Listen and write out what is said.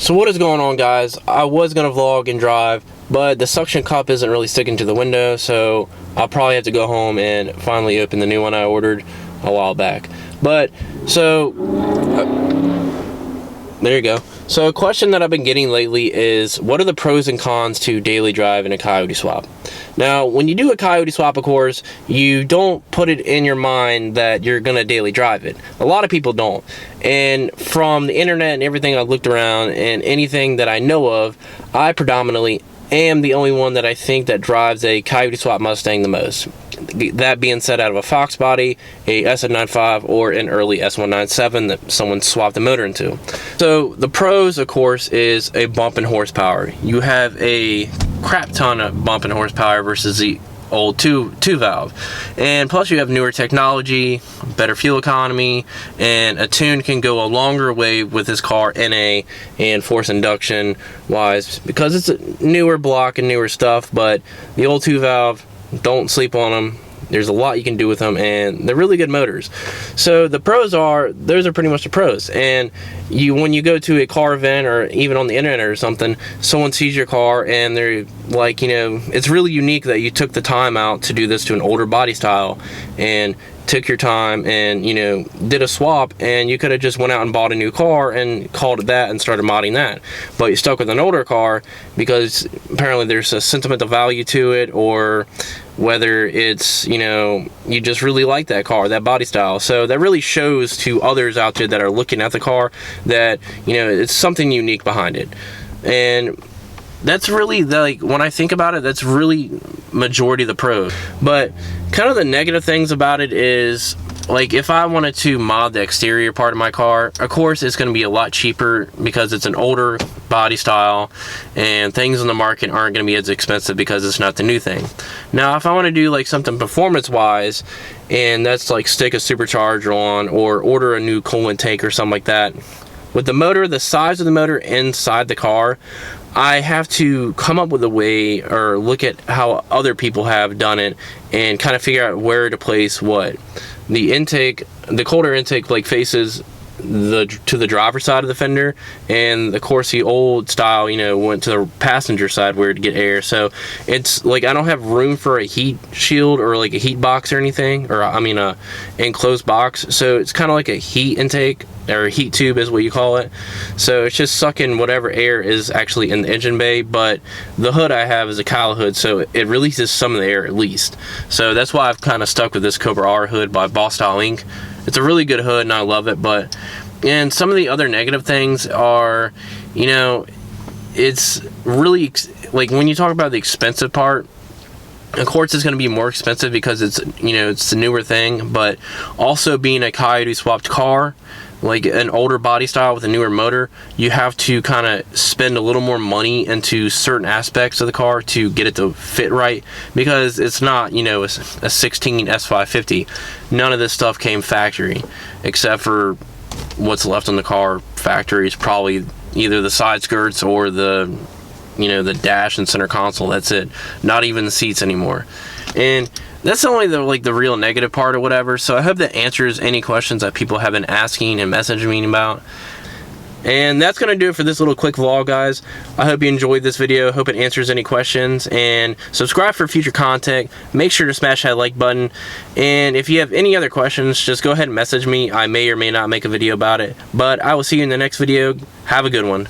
So what is going on, guys? I was gonna vlog and drive, but the suction cup isn't really sticking to the window, so I'll probably have to go home and finally open the new one I ordered a while back. But so there you go. So a question that I've been getting lately is, what are the pros and cons to daily drive in a Coyote swap? Now, when you do a Coyote swap, of course, you don't put it in your mind that you're gonna daily drive it. A lot of people don't. And from the internet and everything I've looked around and anything that I know of, I predominantly am the only one that I think that drives a Coyote swap Mustang the most. That being said, out of a Fox body, a S95, or an early S197 that someone swapped the motor into. So the pros, of course, is a bump in horsepower. You have a crap ton of bump in horsepower versus the old two valve, and plus you have newer technology, better fuel economy, and a tune can go a longer way with this car NA and force induction wise, because it's a newer block and newer stuff. But the old 2 valve, don't sleep on them. There's a lot you can do with them, and they're really good motors. So the pros are, those are pretty much the pros. And when you go to a car event or even on the internet or something, someone sees your car and they're like, you know, it's really unique that you took the time out to do this to an older body style and took your time and, you know, did a swap. And you could have just went out and bought a new car and called it that and started modding that, but you stuck with an older car because apparently there's a sentimental value to it, or whether it's, you know, you just really like that car, that body style. So that really shows to others out there that are looking at the car that, you know, it's something unique behind it. And that's really, like, when I think about it, that's really majority of the pros. But kind of the negative things about it is, like, if I wanted to mod the exterior part of my car, of course it's going to be a lot cheaper because it's an older body style and things on the market aren't going to be as expensive because it's not the new thing. Now, if I want to do like something performance wise, and that's like stick a supercharger on or order a new coolant tank or something like that, with the motor, the size of the motor inside the car, I have to come up with a way or look at how other people have done it and kind of figure out where to place what. The intake, the cold air intake, like faces to the driver's side of the fender, and of course the old style, you know, went to the passenger side where to get air. So it's like I don't have room for a heat shield or like a heat box or anything, or I mean a enclosed box. So it's kind of like a heat intake, or heat tube is what you call it. So it's just sucking whatever air is actually in the engine bay, but the hood I have is a cowl hood, so it releases some of the air at least. So that's why I've kind of stuck with this Cobra R hood by Boss Style Inc. It's a really good hood and I love it. But and some of the other negative things are, you know, it's really like when you talk about the expensive part, of course it's going to be more expensive because it's, you know, it's the newer thing, but also being a Coyote swapped car, like an older body style with a newer motor, you have to kind of spend a little more money into certain aspects of the car to get it to fit right, because it's not, you know, a 16 S550. None of this stuff came factory, except for what's left on the car factory is probably either the side skirts or the, you know, the dash and center console. That's it. Not even the seats anymore. And that's only the real negative part or whatever. So I hope that answers any questions that people have been asking and messaging me about. And that's going to do it for this little quick vlog, guys. I hope you enjoyed this video. Hope it answers any questions. And subscribe for future content. Make sure to smash that like button. And if you have any other questions, just go ahead and message me. I may or may not make a video about it. But I will see you in the next video. Have a good one.